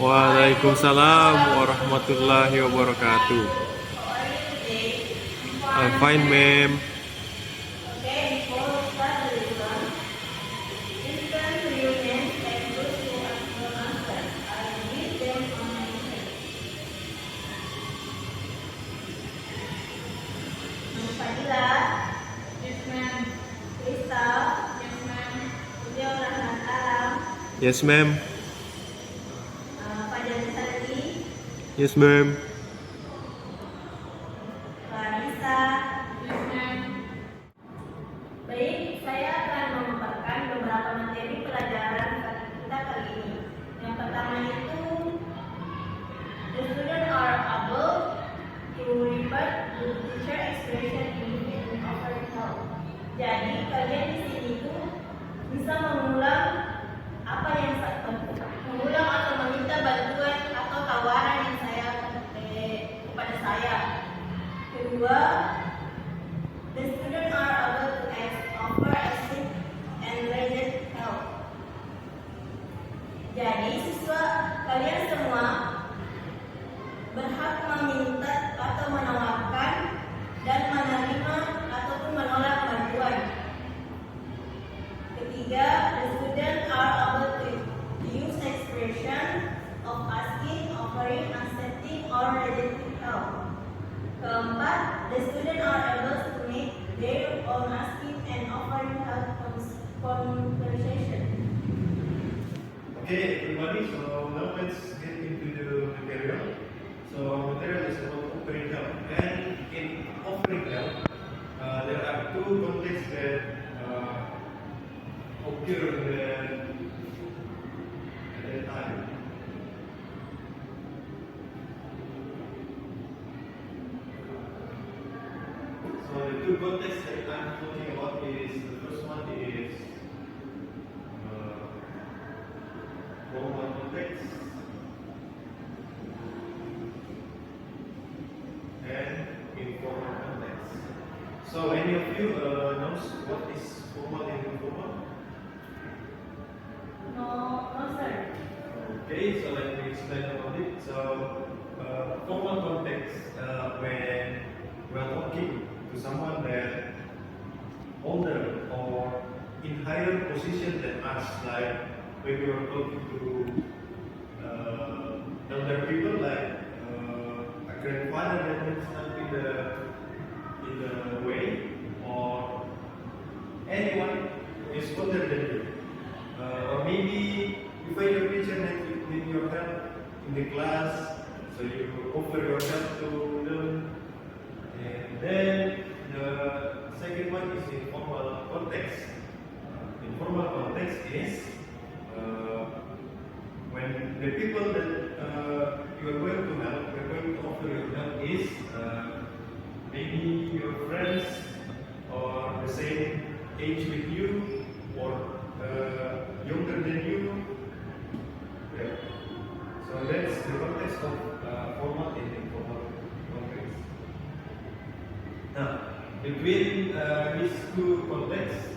Waalaikumsalam warahmatullahi wabarakatuh. I'm fine, ma'am. Okay, before we start the lesson, listen to your names and those who answer. I will read them on my screen. Fajrullah. Yes, ma'am. Krista. Yes, ma'am. Rio Rachmat Alam. Yes, ma'am. Pedagogy. Yes, ma'am. Yes, ma'am. Baik, saya akan memaparkan beberapa materi pelajaran kita kali ini. Yang pertama itu, the students are able to refer to teacher expression in offer help. Jadi kalian di sini itu bisa mengulang apa yang mengulang atau meminta bantuan atau tawaran yang saya kepada saya. Kedua, the students are able to offer assist and raise help. Jadi siswa kalian semua berhak meminta atau menawarkan dan menerima ataupun menolak bantuan. Ketiga, the students are able to use expression of asking, offering, accepting, or rejecting help. Keempat, the students are able to make their own asking and offering help conversation. Okay, everybody, so now let's get into the material. So material is about offering help, and in offering help, there are two contexts that occur at that time. So the two contexts that I'm talking about is, the first one is formal context and informal context. So any of you knows what is formal and informal? No, sir. Okay, so let me explain about it. So formal context, when we are talking to someone that older or in higher position than us, like when we are talking to elder people, like a grandfather that is not in the way, or anyone who is older than you, or maybe you find your teacher that need your help in the class, so you offer your help to them. And then the second one is informal context. Informal context is when the people that you are going to help, you are going to offer your help is maybe your friends or the same age with you or younger than you. Yeah. So that's the context of formal and informal context. Now, between these two contexts,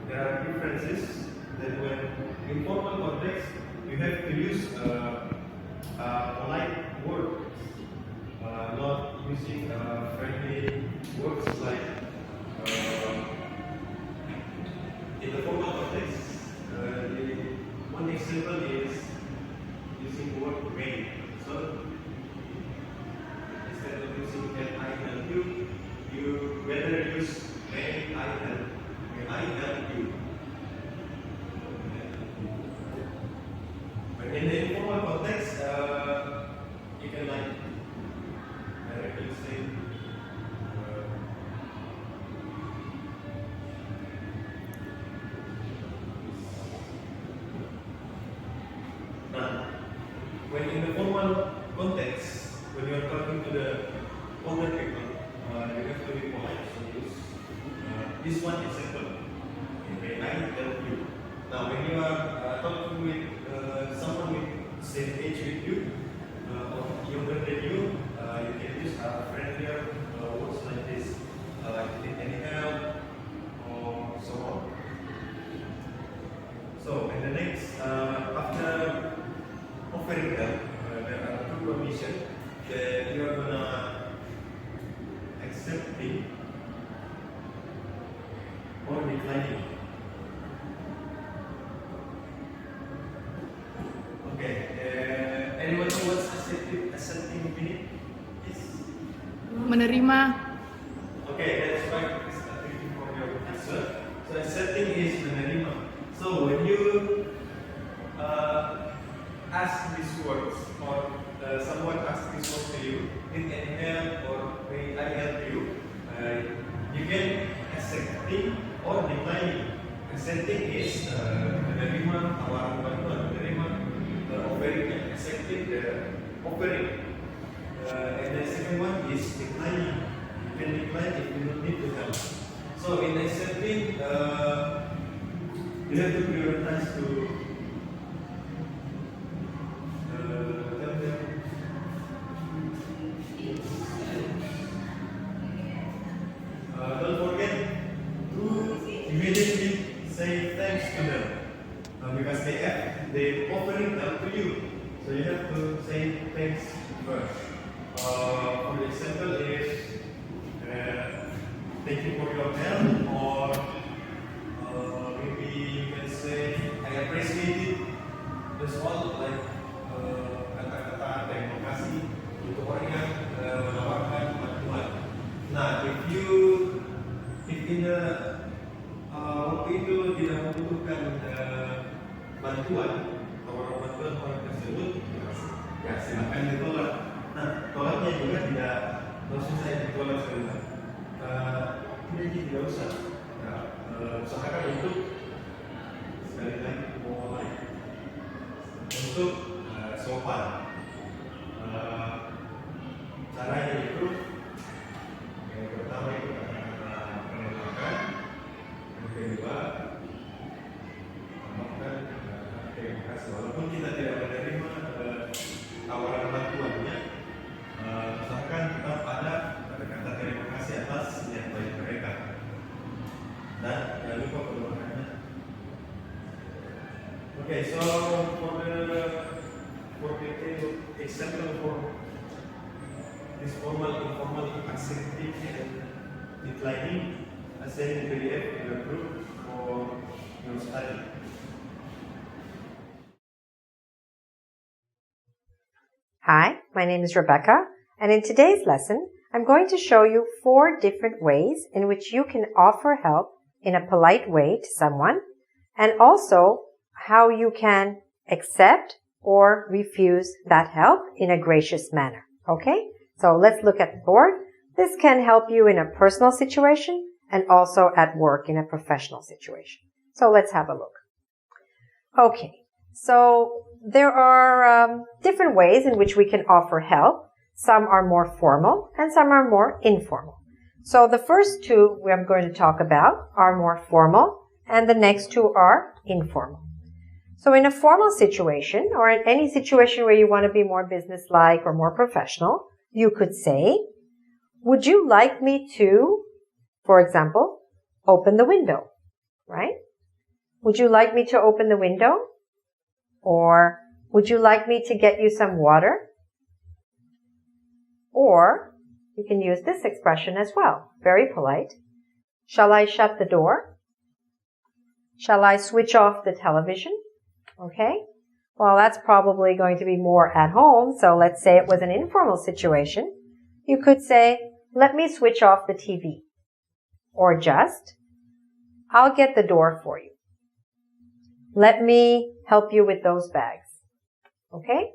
there are differences. That when informal context, you have to use polite words, not using friendly words like in the formal context. The one example is using the word may. So instead of using can I help you, you better use may I help. May I help you. But in the informal context, you can like directly say now, when in the formal context, when you are talking to the older people, you have to be polite. So use this one is simple. May I help you? Now, when you are talking with someone with same age with you or younger than you, you can use friendlier words like this, like need any help or so on. So, in the next, after offering menerima. Okay, that's right. Thank you for your answer. So accepting is menerima. So when you ask these words or someone asks these words to you, need any help or may I help you? You can accepting or declining. Accepting is menerima tawaran bantuan, menerima offering, and accepting the offering. And the second one is declining. You can decline if you don't need to help. So in accepting, you have to prioritize to help them. Don't forget to immediately say thanks to them because they offering help to you. So you have to say thanks first. For example, is thank you for your help, or maybe you can say I appreciate it. That's all, like kata-kata terima kasih untuk orang yang menawarkan bantuan. Nah, if in the waktu itu tidak membutuhkan bantuan, tawaran bantuan orang tersebut, ya silakan ditolak. Nah, tolaknya juga tidak langsung saya ditolak sebentar. Tidak usah. Ya, usahakan untuk sekali lagi untuk sopan. Caranya itu yang pertama itu kata-kata penolakan, yang kedua maafkan, terima kasih. Walaupun kita tidak menerima tawaran bantuannya, usahakan tetap ada kata-kata terima kasih atas niat baik mereka. Dan jangan lupa penolakannya. Okay, so for the example for this formal, informal, accepting and declining, send the PDF in your group for your study. Hi, my name is Rebecca, and in today's lesson, I'm going to show you 4 different ways in which you can offer help in a polite way to someone, and also how you can accept or refuse that help in a gracious manner. Okay? So let's look at the board. This can help you in a personal situation and also at work in a professional situation. So let's have a look. Okay. So there are different ways in which we can offer help. Some are more formal and some are more informal. So the first 2 we are going to talk about are more formal, and the next 2 are informal. So in a formal situation, or in any situation where you want to be more businesslike or more professional, you could say, would you like me to, for example, open the window, right? Would you like me to open the window? Or would you like me to get you some water? Or you can use this expression as well, very polite. Shall I shut the door? Shall I switch off the television? Okay, well, that's probably going to be more at home, so let's say it was an informal situation. You could say, let me switch off the TV. Or just, I'll get the door for you. Let me help you with those bags. Okay?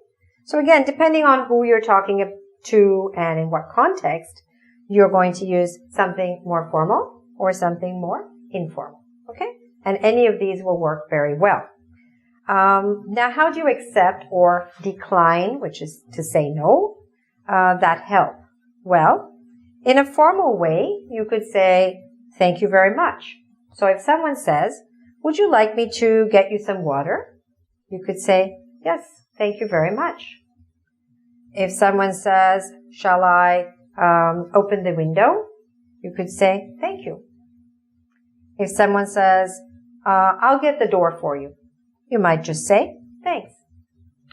So again, depending on who you're talking to and in what context, you're going to use something more formal or something more informal. Okay? And any of these will work very well. Now, how do you accept or decline, which is to say no, that help? Well, in a formal way, you could say, thank you very much. So if someone says, would you like me to get you some water? You could say, yes, thank you very much. If someone says, shall I open the window? You could say, thank you. If someone says, I'll get the door for you, you might just say, thanks.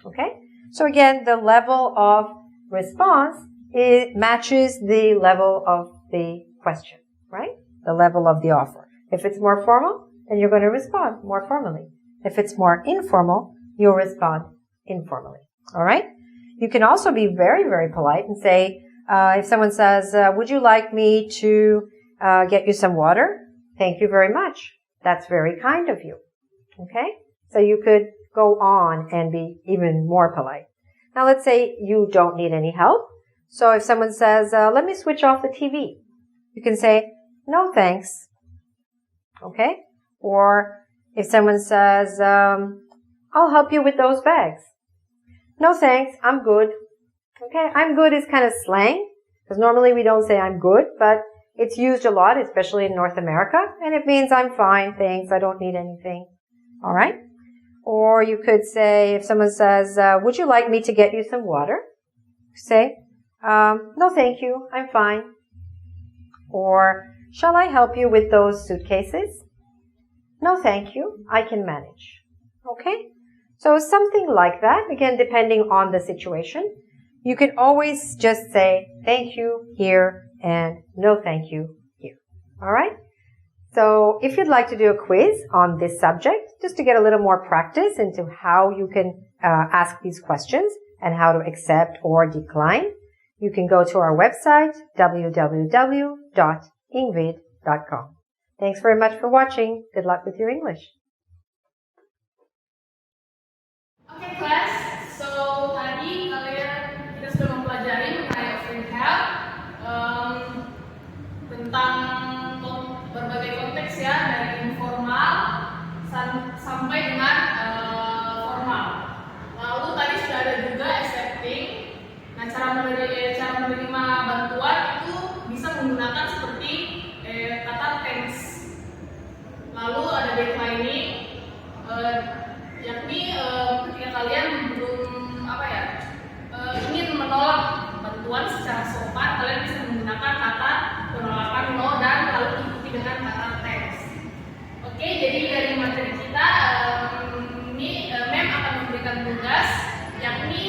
Okay? So again, the level of response, it matches the level of the question, right? The level of the offer. If it's more formal, then you're going to respond more formally. If it's more informal, you'll respond informally. All right? You can also be very, very polite and say, If someone says, would you like me to get you some water? Thank you very much. That's very kind of you. Okay? So you could go on and be even more polite. Now let's say you don't need any help. So if someone says, let me switch off the TV, you can say, no thanks. Okay? Or if someone says, I'll help you with those bags. No thanks, I'm good. Okay? I'm good is kind of slang, because normally we don't say I'm good, but it's used a lot, especially in North America, and it means I'm fine, thanks, I don't need anything. Alright? Or you could say, if someone says, would you like me to get you some water? Say, no thank you, I'm fine. Or, shall I help you with those suitcases? No thank you, I can manage. Okay? So something like that, again, depending on the situation. You can always just say, thank you here, and no thank you here. Alright? So if you'd like to do a quiz on this subject, just to get a little more practice into how you can ask these questions and how to accept or decline, you can go to our website, www.ingvid.com. Thanks very much for watching. Good luck with your English. Oke kelas, so tadi kita sudah mempelajari mengenai offering help, tentang berbagai konteks ya, dari informal sampai dengan formal. Lalu tadi sudah ada juga accepting. Nah, cara menerima bantuan itu bisa menggunakan seperti kata thanks. Lalu ada declining, yakni ketika kalian belum ingin menolak bantuan secara sopan, kalian bisa menggunakan kata penolakan no dan lalu diikuti dengan kata thanks. Oke, jadi dari materi kita ini Mem akan memberikan tugas, yakni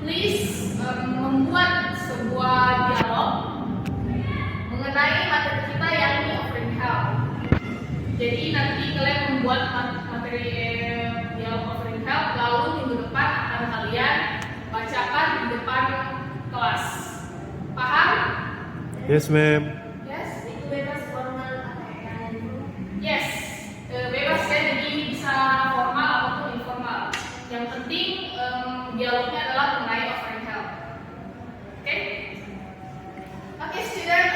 please membuat sebuah dialog mengenai materi kita yakni offering help. Jadi nanti kalian membuat materi dialog offering help, lalu minggu depan akan kalian bacakan di depan kelas. Paham? Yes, ma'am. Yes? Itu bebas formal Yes. Bebas ya, jadi bisa formal ataupun informal. Yang penting dialognya adalah mengenai offering help. Oke? Oke, student.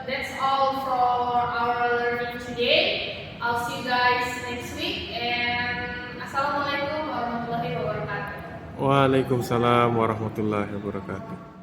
That's all for our learning today. I'll see you guys next week, and Assalamualaikum warahmatullahi wabarakatuh. Waalaikumsalam warahmatullahi wabarakatuh.